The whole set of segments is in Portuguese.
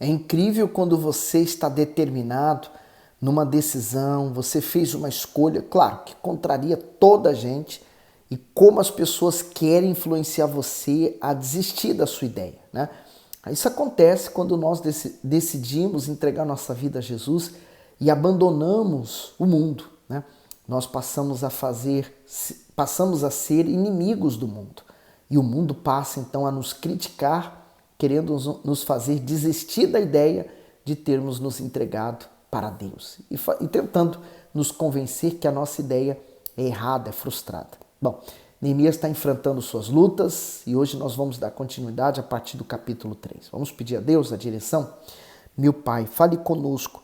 É incrível quando você está determinado numa decisão, você fez uma escolha, claro, que contraria toda a gente, e como as pessoas querem influenciar você a desistir da sua ideia, né? Isso acontece quando nós decidimos entregar nossa vida a Jesus e abandonamos o mundo, né? Nós passamos a ser inimigos do mundo. E o mundo passa então a nos criticar, querendo nos fazer desistir da ideia de termos nos entregado para Deus e tentando nos convencer que a nossa ideia é errada, é frustrada. Bom, Neemias está enfrentando suas lutas e hoje nós vamos dar continuidade a partir do capítulo 3. Vamos pedir a Deus a direção? Meu Pai, fale conosco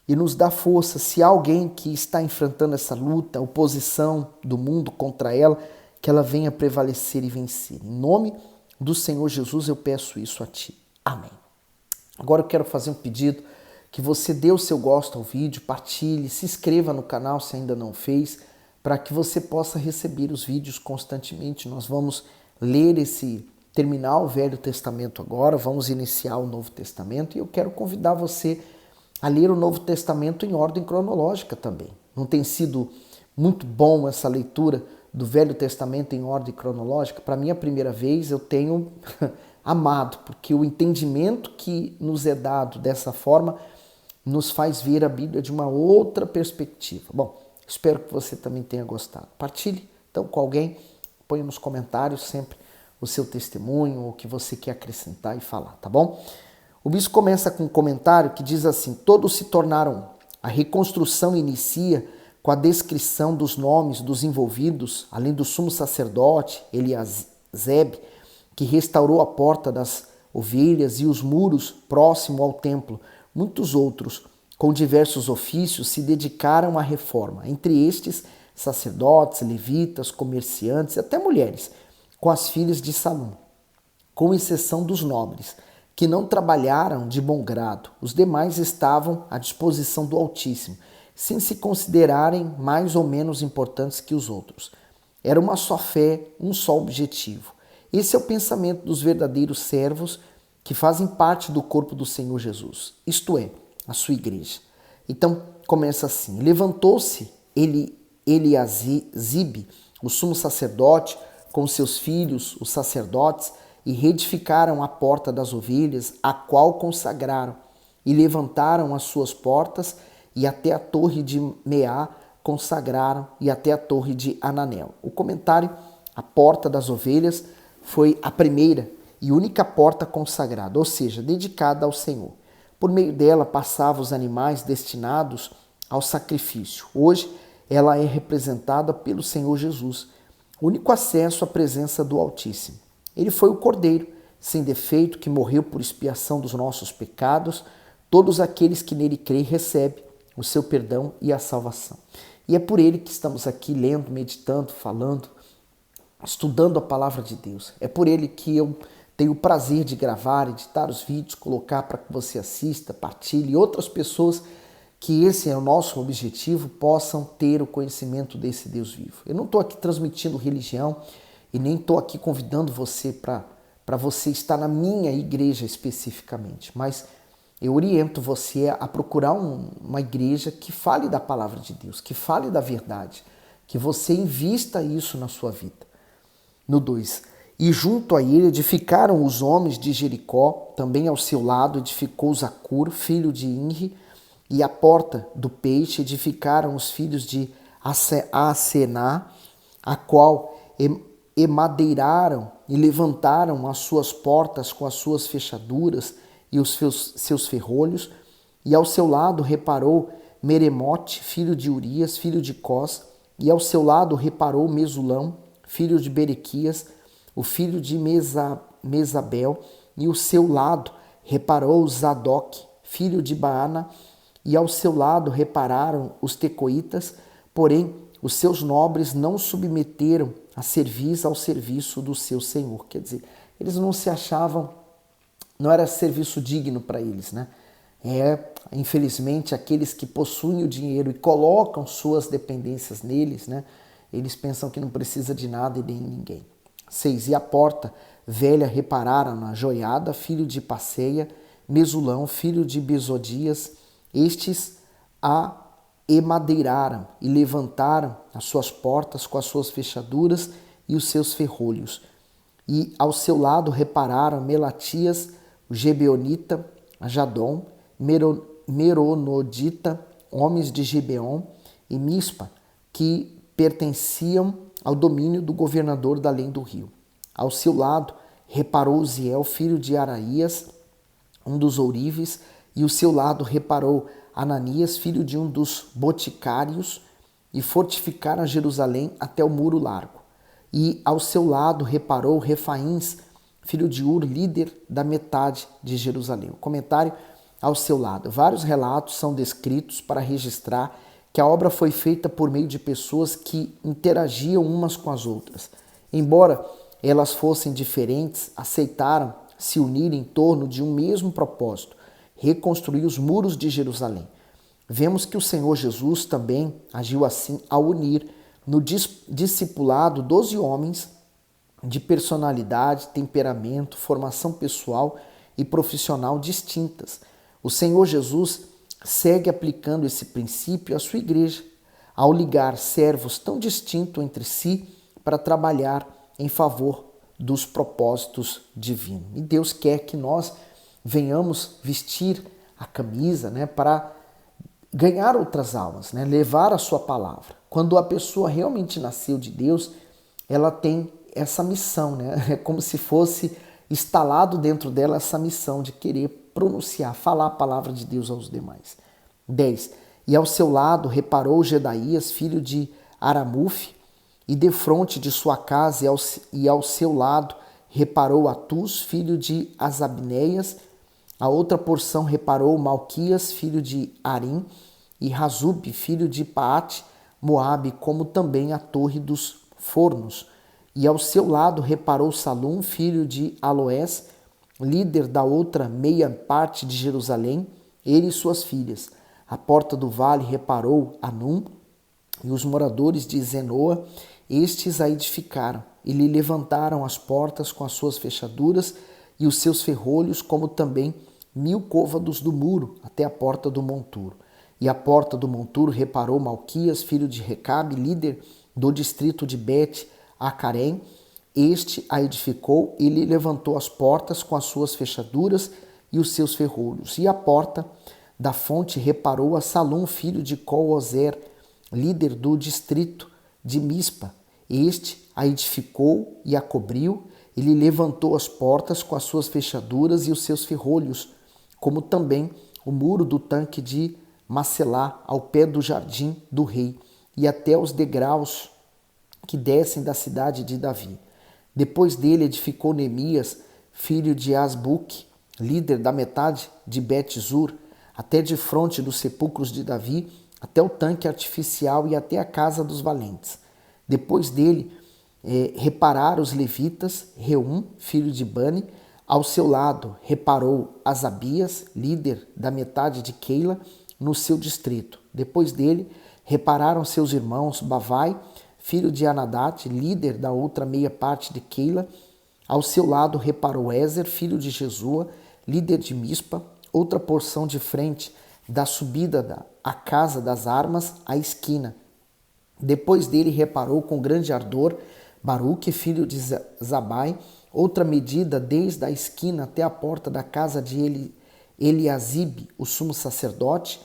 e nos dá força. Se há alguém que está enfrentando essa luta, a oposição do mundo contra ela, que ela venha prevalecer e vencer. Em nome do Senhor Jesus eu peço isso a Ti. Amém. Agora eu quero fazer um pedido, que você dê o seu gosto ao vídeo, partilhe, se inscreva no canal se ainda não fez, para que você possa receber os vídeos constantemente. Nós vamos terminar o Velho Testamento agora, vamos iniciar o Novo Testamento e eu quero convidar você a ler o Novo Testamento em ordem cronológica também. Não tem sido muito bom essa leitura do Velho Testamento em ordem cronológica? Para mim, a primeira vez eu tenho amado, porque o entendimento que nos é dado dessa forma nos faz ver a Bíblia de uma outra perspectiva. Bom, espero que você também tenha gostado. Partilhe então com alguém, ponha nos comentários sempre o seu testemunho, o que você quer acrescentar e falar, tá bom? O bispo começa com um comentário que diz assim: todos se tornaram um. A reconstrução inicia com a descrição dos nomes dos envolvidos, além do sumo sacerdote Eliasebe, que restaurou a porta das ovelhas e os muros próximo ao templo. Muitos outros, com diversos ofícios, se dedicaram à reforma. Entre estes, sacerdotes, levitas, comerciantes e até mulheres, com as filhas de Salom, com exceção dos nobres, que não trabalharam de bom grado. Os demais estavam à disposição do Altíssimo, sem se considerarem mais ou menos importantes que os outros. Era uma só fé, um só objetivo. Esse é o pensamento dos verdadeiros servos que fazem parte do corpo do Senhor Jesus, isto é, a sua igreja. Então, começa assim: levantou-se Eliasibe, o sumo sacerdote, com seus filhos, os sacerdotes, e reedificaram a porta das ovelhas, a qual consagraram, e levantaram as suas portas, e até a torre de Meá consagraram, e até a torre de Ananel. O comentário: a porta das ovelhas foi a primeira e única porta consagrada, ou seja, dedicada ao Senhor. Por meio dela passavam os animais destinados ao sacrifício. Hoje ela é representada pelo Senhor Jesus, único acesso à presença do Altíssimo. Ele foi o Cordeiro, sem defeito, que morreu por expiação dos nossos pecados. Todos aqueles que nele creem recebem o seu perdão e a salvação. E é por ele que estamos aqui lendo, meditando, falando, estudando a palavra de Deus. É por ele que eu tenho o prazer de gravar, editar os vídeos, colocar para que você assista, partilhe e outras pessoas, que esse é o nosso objetivo, possam ter o conhecimento desse Deus vivo. Eu não estou aqui transmitindo religião e nem estou aqui convidando você para você estar na minha igreja especificamente, mas eu oriento você a procurar uma igreja que fale da palavra de Deus, que fale da verdade, que você invista isso na sua vida. No 2, e junto a ele edificaram os homens de Jericó, também ao seu lado edificou Zacur, filho de Inri, e a porta do peixe edificaram os filhos de Asená, a qual emadeiraram e levantaram as suas portas com as suas fechaduras e os seus ferrolhos, e ao seu lado reparou Meremote, filho de Urias, filho de Cós, e ao seu lado reparou Mesulão, filho de Berequias, o filho de Mesabel, e ao seu lado reparou Zadok, filho de Baana, e ao seu lado repararam os tecoitas, porém os seus nobres não submeteram a cerviz ao serviço do seu senhor. Quer dizer, eles não se achavam, não era serviço digno para eles, né? Infelizmente, aqueles que possuem o dinheiro e colocam suas dependências neles, né? Eles pensam que não precisa de nada e nem ninguém. 6. E a porta velha repararam na Joiada, filho de Passeia, Mesulão, filho de Besodias. Estes a emadeiraram e levantaram as suas portas com as suas fechaduras e os seus ferrolhos. E ao seu lado repararam Melatias, o Gebeonita, Jadom, Meronodita, homens de Gibeon e Mispa, que pertenciam ao domínio do governador da além do rio. Ao seu lado reparou Uziel, filho de Araías, um dos ourives, e ao seu lado reparou Ananias, filho de um dos boticários, e fortificaram Jerusalém até o muro largo. E ao seu lado reparou Refaíns, filho de Ur, líder da metade de Jerusalém. O comentário: ao seu lado. Vários relatos são descritos para registrar que a obra foi feita por meio de pessoas que interagiam umas com as outras. Embora elas fossem diferentes, aceitaram se unir em torno de um mesmo propósito: reconstruir os muros de Jerusalém. Vemos que o Senhor Jesus também agiu assim ao unir no discipulado 12 homens de personalidade, temperamento, formação pessoal e profissional distintas. O Senhor Jesus segue aplicando esse princípio à sua igreja, ao ligar servos tão distintos entre si para trabalhar em favor dos propósitos divinos. E Deus quer que nós venhamos vestir a camisa, para ganhar outras almas, levar a sua palavra. Quando a pessoa realmente nasceu de Deus, ela tem essa missão, É como se fosse instalado dentro dela essa missão de querer pronunciar, falar a palavra de Deus aos demais. 10. E ao seu lado reparou Gedaías, filho de Aramuf, e defronte de sua casa e ao seu lado reparou Atus, filho de Asabneias. A outra porção reparou Malquias, filho de Arim, e Razub, filho de Paate, Moabe, como também a torre dos fornos. E ao seu lado reparou Salum, filho de Aloés, líder da outra meia parte de Jerusalém, ele e suas filhas. A porta do vale reparou Anum e os moradores de Zenoa. Estes a edificaram e lhe levantaram as portas com as suas fechaduras e os seus ferrolhos, como também 1000 côvados do muro até a porta do monturo. E a porta do monturo reparou Malquias, filho de Recabe, líder do distrito de Bet-Acarém. Este a edificou e lhe levantou as portas com as suas fechaduras e os seus ferrolhos. E a porta da fonte reparou a Salum, filho de Col-Ozer, líder do distrito de Mispa. Este a edificou e a cobriu, e lhe levantou as portas com as suas fechaduras e os seus ferrolhos, como também o muro do tanque de Macelá, ao pé do jardim do rei, e até os degraus que descem da cidade de Davi. Depois dele edificou Neemias, filho de Asbuque, líder da metade de Bet-Zur, até de fronte dos sepulcros de Davi, até o tanque artificial e até a casa dos valentes. Depois dele repararam os levitas, Reum, filho de Bani. Ao seu lado reparou Asabias, líder da metade de Keila, no seu distrito. Depois dele repararam seus irmãos Bavai, filho de Anadat, líder da outra meia parte de Keila. Ao seu lado reparou Ezer, filho de Jesua, líder de Mispa, outra porção de frente da subida à casa das armas, à esquina. Depois dele reparou com grande ardor Baruque, filho de Zabai, outra medida desde a esquina até a porta da casa de Eliasibe, o sumo sacerdote.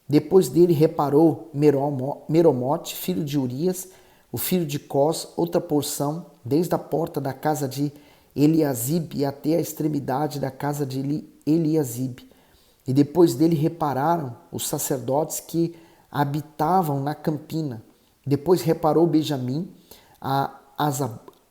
Depois dele reparou Meromote, filho de Urias, o filho de Cós, outra porção desde a porta da casa de Eliasibe até a extremidade da casa de Eliasibe. E depois dele repararam os sacerdotes que habitavam na campina. Depois reparou Benjamim, a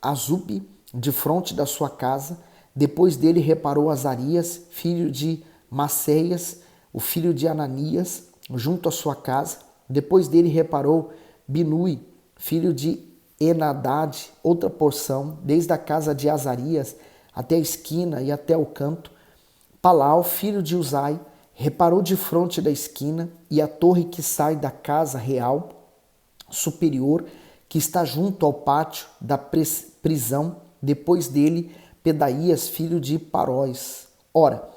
Azube, de fronte da sua casa. Depois dele reparou Azarias, filho de Maceias, o filho de Ananias, junto à sua casa. Depois dele reparou Binui, filho de Enadad, outra porção, desde a casa de Azarias até a esquina e até o canto. Palau, filho de Uzai, reparou de fronte da esquina e a torre que sai da casa real superior, que está junto ao pátio da prisão. Depois dele, Pedaías, filho de Paróis. Ora,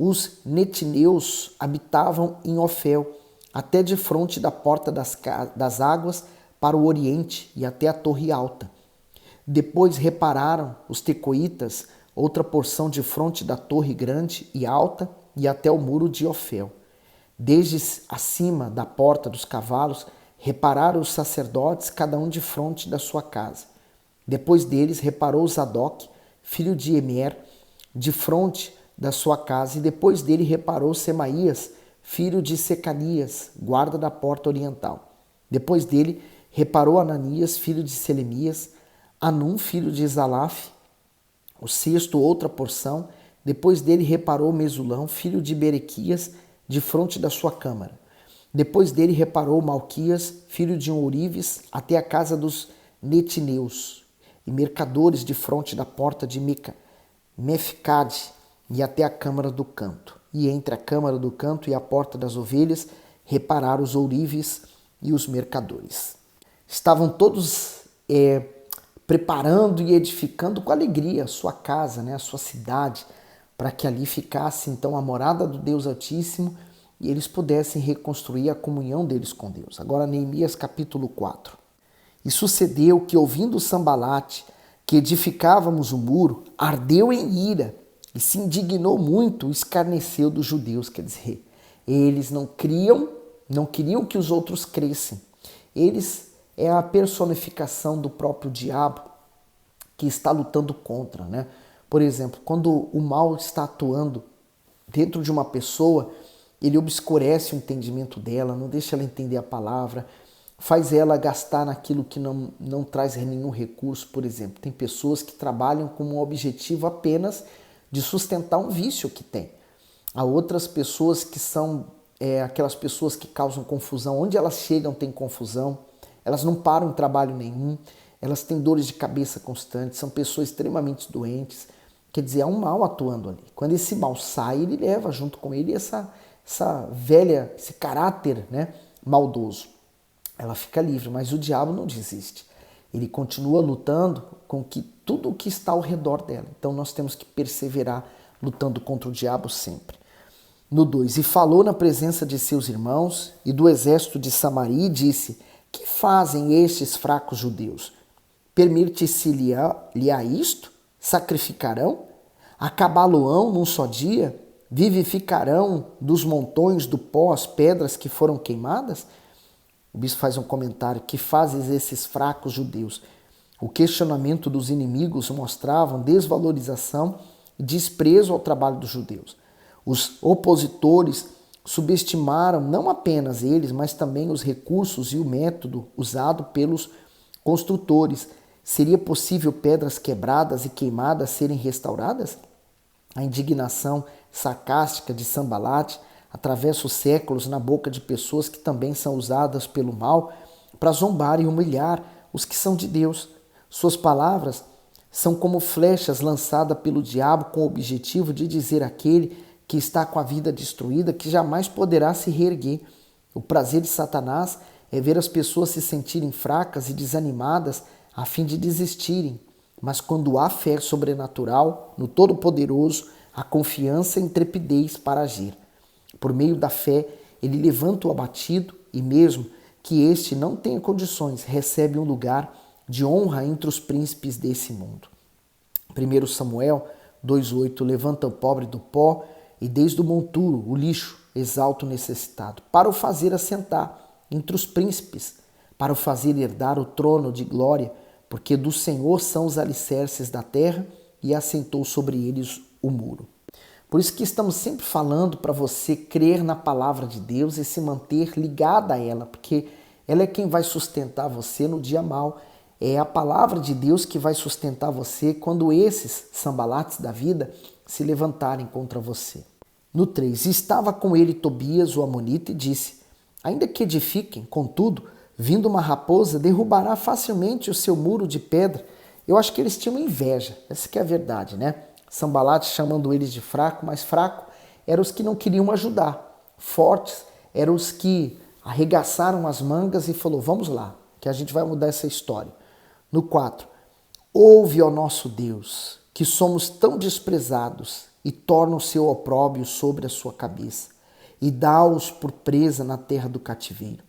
os netineus habitavam em Ofel, até de fronte da porta das águas para o oriente e até a torre alta. Depois repararam os tecoitas outra porção de fronte da torre grande e alta e até o muro de Ofel. Desde acima da porta dos cavalos, repararam os sacerdotes, cada um de fronte da sua casa. Depois deles reparou Zadok, filho de Emer, de fronte da sua casa, e depois dele reparou Semaías, filho de Secanias, guarda da porta oriental. Depois dele reparou Ananias, filho de Selemias, Anum, filho de Zalaf, o sexto, outra porção. Depois dele reparou Mesulão, filho de Berequias, de fronte da sua câmara. Depois dele reparou Malquias, filho de Ourives, até a casa dos netineus, e mercadores de fronte da porta de Mefcade, e até a câmara do canto. E entre a câmara do canto e a porta das ovelhas, repararam os ourives e os mercadores. Estavam todos preparando e edificando com alegria a sua casa, a sua cidade, para que ali ficasse então a morada do Deus Altíssimo e eles pudessem reconstruir a comunhão deles com Deus. Agora, Neemias capítulo 4. E sucedeu que, ouvindo Sambalate, que edificávamos o muro, ardeu em ira e se indignou muito, escarneceu dos judeus. Quer dizer, eles não queriam que os outros crescem. Eles é a personificação do próprio diabo que está lutando contra, Por exemplo, quando o mal está atuando dentro de uma pessoa, ele obscurece o entendimento dela, não deixa ela entender a palavra, faz ela gastar naquilo que não traz nenhum recurso. Por exemplo, tem pessoas que trabalham com um objetivo apenas de sustentar um vício que tem. Há outras pessoas que são aquelas pessoas que causam confusão. Onde elas chegam tem confusão, elas não param em trabalho nenhum, elas têm dores de cabeça constantes, são pessoas extremamente doentes. Quer dizer, há um mal atuando ali. Quando esse mal sai, ele leva junto com ele esse caráter maldoso. Ela fica livre, mas o diabo não desiste. Ele continua lutando com tudo o que está ao redor dela. Então nós temos que perseverar lutando contra o diabo sempre. No 2, e falou na presença de seus irmãos e do exército de Samaria e disse: que fazem estes fracos judeus? Permitir-se-lhe-á isto? Sacrificarão? Acabá-lo-ão num só dia? Vivificarão dos montões do pó as pedras que foram queimadas? O bispo faz um comentário: que fazes esses fracos judeus? O questionamento dos inimigos mostravam desvalorização e desprezo ao trabalho dos judeus. Os opositores subestimaram não apenas eles, mas também os recursos e o método usado pelos construtores. Seria possível pedras quebradas e queimadas serem restauradas? A indignação sarcástica de Sambalate atravessa os séculos na boca de pessoas que também são usadas pelo mal para zombar e humilhar os que são de Deus. Suas palavras são como flechas lançadas pelo diabo com o objetivo de dizer àquele que está com a vida destruída que jamais poderá se reerguer. O prazer de Satanás é ver as pessoas se sentirem fracas e desanimadas a fim de desistirem. Mas quando há fé sobrenatural no Todo-Poderoso, há confiança e intrepidez para agir. Por meio da fé, ele levanta o abatido e mesmo que este não tenha condições, recebe um lugar de honra entre os príncipes desse mundo. 1 Samuel 2,8 levanta o pobre do pó e desde o monturo, o lixo, exalta o necessitado, para o fazer assentar entre os príncipes, para o fazer herdar o trono de glória, porque do Senhor são os alicerces da terra e assentou sobre eles o muro. Por isso que estamos sempre falando para você crer na palavra de Deus e se manter ligada a ela, porque ela é quem vai sustentar você no dia mau. É a palavra de Deus que vai sustentar você quando esses sambalates da vida se levantarem contra você. No 3, estava com ele Tobias, o amonita, e disse: ainda que edifiquem, contudo, vindo uma raposa, derrubará facilmente o seu muro de pedra. Eu acho que eles tinham inveja, essa que é a verdade, Sambalate chamando eles de fraco, mas fraco eram os que não queriam ajudar. Fortes eram os que arregaçaram as mangas e falou: vamos lá, que a gente vai mudar essa história. No 4, ouve, ó nosso Deus, que somos tão desprezados, e torna o seu opróbrio sobre a sua cabeça, e dá-os por presa na terra do cativeiro.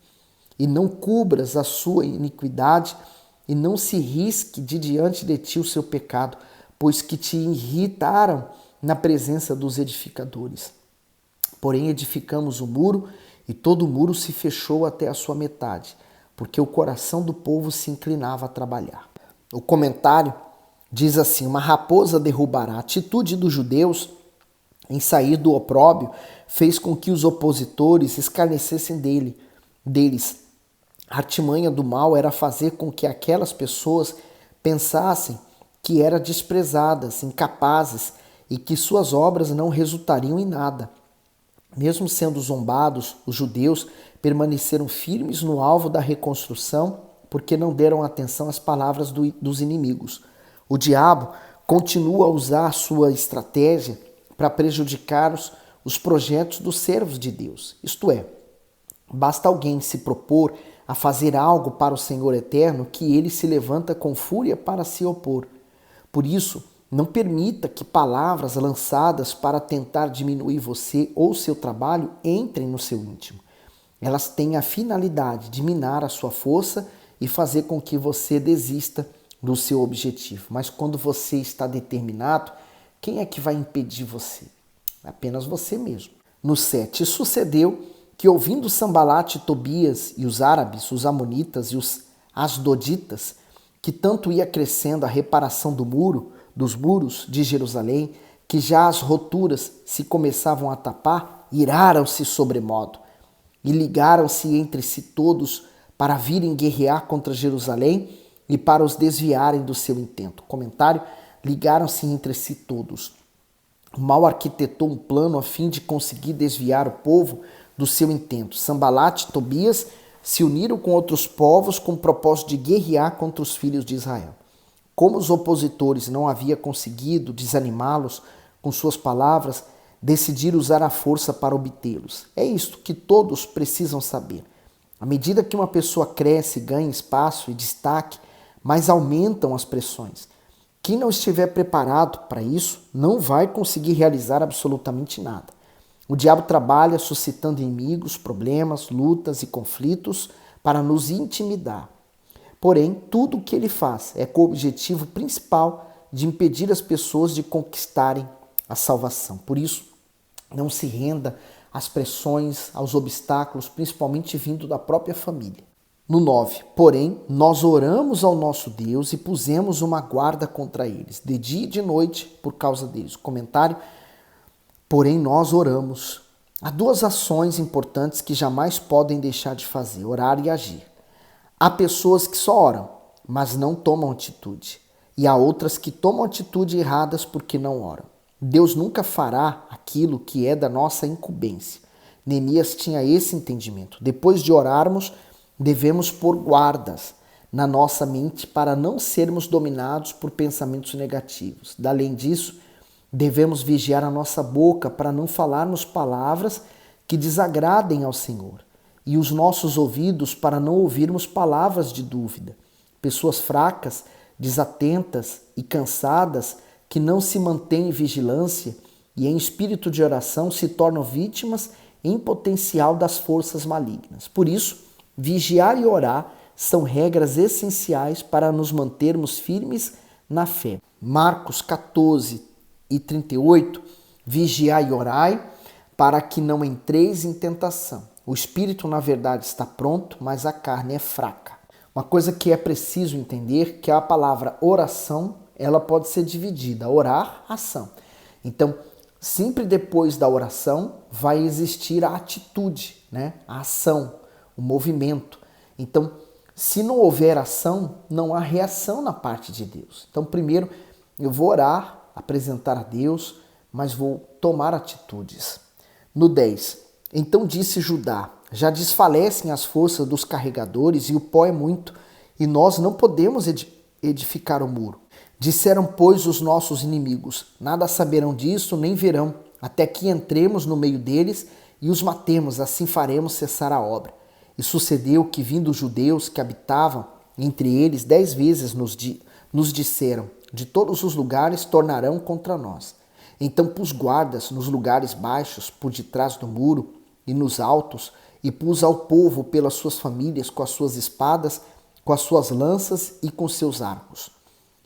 E não cubras a sua iniquidade, e não se risque de diante de ti o seu pecado, pois que te irritaram na presença dos edificadores. Porém edificamos o muro, e todo o muro se fechou até a sua metade, porque o coração do povo se inclinava a trabalhar. O comentário diz assim: uma raposa derrubará. A atitude dos judeus em sair do opróbrio fez com que os opositores escarnecessem deles. A artimanha do mal era fazer com que aquelas pessoas pensassem que eram desprezadas, incapazes e que suas obras não resultariam em nada. Mesmo sendo zombados, os judeus permaneceram firmes no alvo da reconstrução porque não deram atenção às palavras dos inimigos. O diabo continua a usar sua estratégia para prejudicar os projetos dos servos de Deus. Isto é, basta alguém se propor a fazer algo para o Senhor eterno que ele se levanta com fúria para se opor. Por isso, não permita que palavras lançadas para tentar diminuir você ou seu trabalho entrem no seu íntimo. Elas têm a finalidade de minar a sua força e fazer com que você desista do seu objetivo. Mas quando você está determinado, quem é que vai impedir você? Apenas você mesmo. No 7, sucedeu que ouvindo Sambalate, Tobias e os árabes, os amonitas e os asdoditas, que tanto ia crescendo a reparação dos muros de Jerusalém, que já as roturas se começavam a tapar, iraram-se sobremodo e ligaram-se entre si todos para virem guerrear contra Jerusalém e para os desviarem do seu intento. Comentário: ligaram-se entre si todos. O mal arquitetou um plano a fim de conseguir desviar o povo do seu intento. Sambalate e Tobias se uniram com outros povos com o propósito de guerrear contra os filhos de Israel. Como os opositores não haviam conseguido desanimá-los com suas palavras, decidiram usar a força para obtê-los. É isto que todos precisam saber. À medida que uma pessoa cresce, ganha espaço e destaque, mais aumentam as pressões. Quem não estiver preparado para isso não vai conseguir realizar absolutamente nada. O diabo trabalha suscitando inimigos, problemas, lutas e conflitos para nos intimidar. Porém, tudo o que ele faz é com o objetivo principal de impedir as pessoas de conquistarem a salvação. Por isso, não se renda às pressões, aos obstáculos, principalmente vindo da própria família. No 9, porém, nós oramos ao nosso Deus e pusemos uma guarda contra eles, de dia e de noite, por causa deles. Comentário: porém, nós oramos. Há duas ações importantes que jamais podem deixar de fazer: orar e agir. Há pessoas que só oram, mas não tomam atitude. E há outras que tomam atitude erradas porque não oram. Deus nunca fará aquilo que é da nossa incumbência. Neemias tinha esse entendimento. Depois de orarmos, devemos pôr guardas na nossa mente para não sermos dominados por pensamentos negativos. Além disso, devemos vigiar a nossa boca para não falarmos palavras que desagradem ao Senhor, e os nossos ouvidos para não ouvirmos palavras de dúvida. Pessoas fracas, desatentas e cansadas que não se mantêm em vigilância e em espírito de oração se tornam vítimas em potencial das forças malignas. Por isso, vigiar e orar são regras essenciais para nos mantermos firmes na fé. Marcos 14:38, vigiai e orai para que não entreis em tentação. O espírito, na verdade, está pronto, mas a carne é fraca. Uma coisa que é preciso entender que a palavra oração, ela pode ser dividida, orar, ação. Então, sempre depois da oração vai existir a atitude, né? A ação, o movimento. Então, se não houver ação, não há reação na parte de Deus. Então, primeiro eu vou orar, apresentar a Deus, mas vou tomar atitudes. No 10, então disse Judá: já desfalecem as forças dos carregadores e o pó é muito, e nós não podemos edificar o muro. Disseram, pois, os nossos inimigos: nada saberão disso, nem verão, até que entremos no meio deles e os matemos, assim faremos cessar a obra. E sucedeu que, vindo os judeus que habitavam entre eles, 10 vezes nos disseram: de todos os lugares tornarão contra nós. Então pus guardas nos lugares baixos, por detrás do muro e nos altos, e pus ao povo pelas suas famílias, com as suas espadas, com as suas lanças e com seus arcos.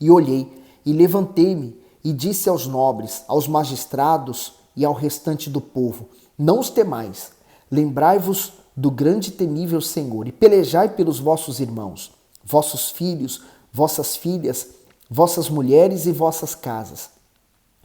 E olhei, e levantei-me, e disse aos nobres, aos magistrados e ao restante do povo: não os temais, lembrai-vos do grande e temível Senhor, e pelejai pelos vossos irmãos, vossos filhos, vossas filhas, vossas mulheres e vossas casas.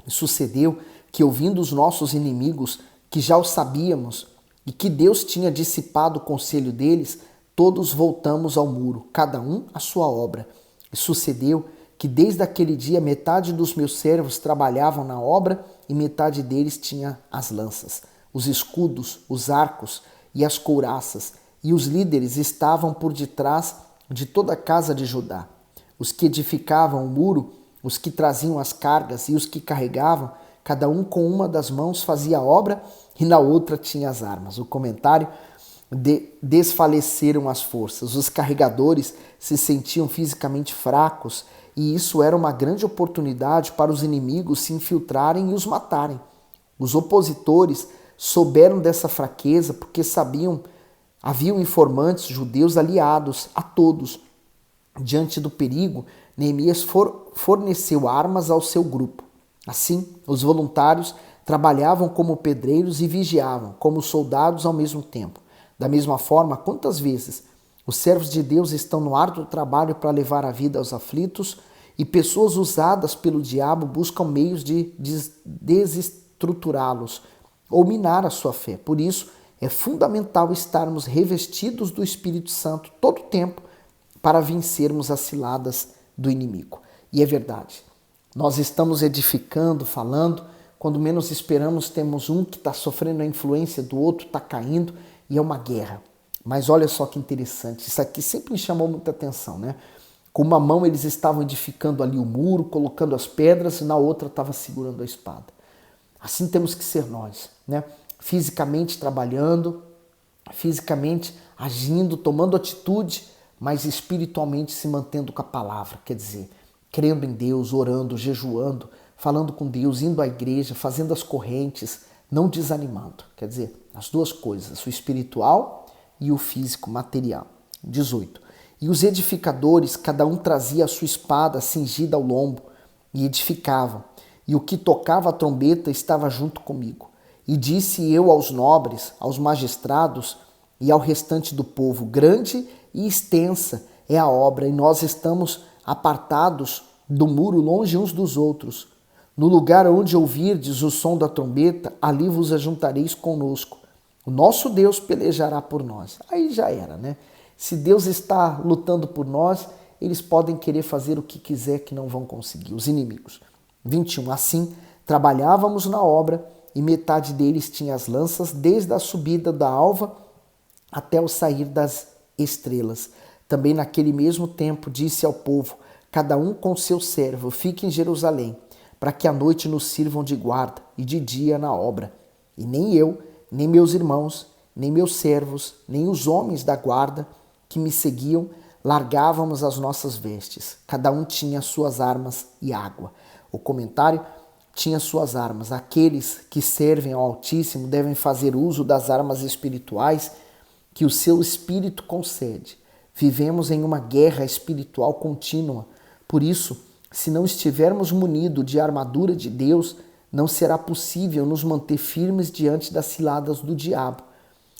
E sucedeu que, ouvindo os nossos inimigos, que já o sabíamos, e que Deus tinha dissipado o conselho deles, todos voltamos ao muro, cada um à sua obra. E sucedeu que desde aquele dia metade dos meus servos trabalhavam na obra e metade deles tinha as lanças, os escudos, os arcos e as couraças, e os líderes estavam por detrás de toda a casa de Judá. Os que edificavam o muro, os que traziam as cargas e os que carregavam, cada um com uma das mãos fazia a obra e na outra tinha as armas. O comentário: desfaleceram as forças. Os carregadores se sentiam fisicamente fracos e isso era uma grande oportunidade para os inimigos se infiltrarem e os matarem. Os opositores souberam dessa fraqueza porque haviam informantes judeus aliados a todos. Diante do perigo, Neemias forneceu armas ao seu grupo. Assim, os voluntários trabalhavam como pedreiros e vigiavam, como soldados ao mesmo tempo. Da mesma forma, quantas vezes os servos de Deus estão no árduo trabalho para levar a vida aos aflitos e pessoas usadas pelo diabo buscam meios de desestruturá-los ou minar a sua fé. Por isso, é fundamental estarmos revestidos do Espírito Santo todo o tempo para vencermos as ciladas do inimigo. E é verdade. Nós estamos edificando, falando, quando menos esperamos temos um que está sofrendo a influência do outro, está caindo e é uma guerra. Mas olha só que interessante, isso aqui sempre me chamou muita atenção, né? Com uma mão eles estavam edificando ali o muro, colocando as pedras e na outra estava segurando a espada. Assim temos que ser nós, né? Fisicamente trabalhando, fisicamente agindo, tomando atitude, mas espiritualmente se mantendo com a palavra, quer dizer, crendo em Deus, orando, jejuando, falando com Deus, indo à igreja, fazendo as correntes, não desanimando. Quer dizer, as duas coisas, o espiritual e o físico, material. 18. E os edificadores, cada um trazia a sua espada cingida ao lombo e edificavam. E o que tocava a trombeta estava junto comigo. E disse eu aos nobres, aos magistrados e ao restante do povo: grande e extensa é a obra, e nós estamos apartados do muro, longe uns dos outros. No lugar onde ouvirdes o som da trombeta, ali vos ajuntareis conosco. O nosso Deus pelejará por nós. Aí já era, né? Se Deus está lutando por nós, eles podem querer fazer o que quiser que não vão conseguir, os inimigos. 21. Assim, trabalhávamos na obra e metade deles tinha as lanças desde a subida da alva até o sair das estrelas. Também naquele mesmo tempo disse ao povo: cada um com seu servo, fique em Jerusalém, para que à noite nos sirvam de guarda e de dia na obra. E nem eu, nem meus irmãos, nem meus servos, nem os homens da guarda que me seguiam, largávamos as nossas vestes. Cada um tinha suas armas e água. O comentário: tinha suas armas. Aqueles que servem ao Altíssimo devem fazer uso das armas espirituais que o seu Espírito concede. Vivemos em uma guerra espiritual contínua. Por isso, se não estivermos munidos de armadura de Deus, não será possível nos manter firmes diante das ciladas do diabo.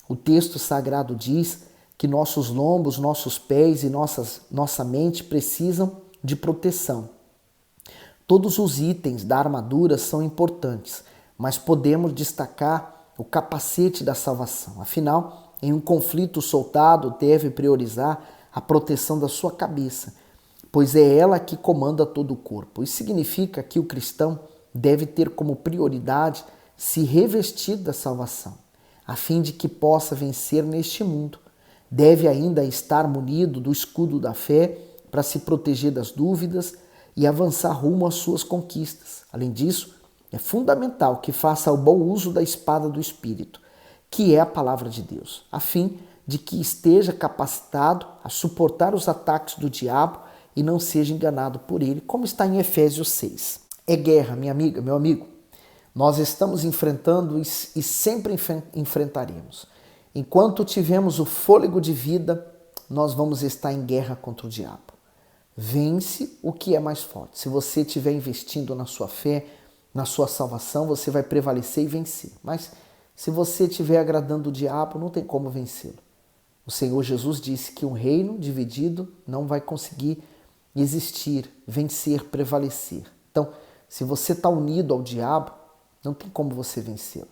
O texto sagrado diz que nossos lombos, nossos pés e nossa mente precisam de proteção. Todos os itens da armadura são importantes, mas podemos destacar o capacete da salvação. Afinal, em um conflito, o soldado deve priorizar a proteção da sua cabeça, pois é ela que comanda todo o corpo. Isso significa que o cristão deve ter como prioridade se revestir da salvação, a fim de que possa vencer neste mundo. Deve ainda estar munido do escudo da fé para se proteger das dúvidas e avançar rumo às suas conquistas. Além disso, é fundamental que faça o bom uso da espada do Espírito, que é a palavra de Deus, a fim de que esteja capacitado a suportar os ataques do diabo e não seja enganado por ele, como está em Efésios 6. É guerra, minha amiga, meu amigo. Nós estamos enfrentando e sempre enfrentaremos. Enquanto tivermos o fôlego de vida, nós vamos estar em guerra contra o diabo. Vence o que é mais forte. Se você estiver investindo na sua fé, na sua salvação, você vai prevalecer e vencer. Mas se você estiver agradando o diabo, não tem como vencê-lo. O Senhor Jesus disse que um reino dividido não vai conseguir existir, vencer, prevalecer. Então, se você está unido ao diabo, não tem como você vencê-lo.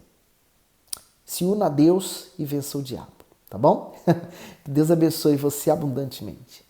Se una a Deus e vença o diabo, tá bom? Que Deus abençoe você abundantemente.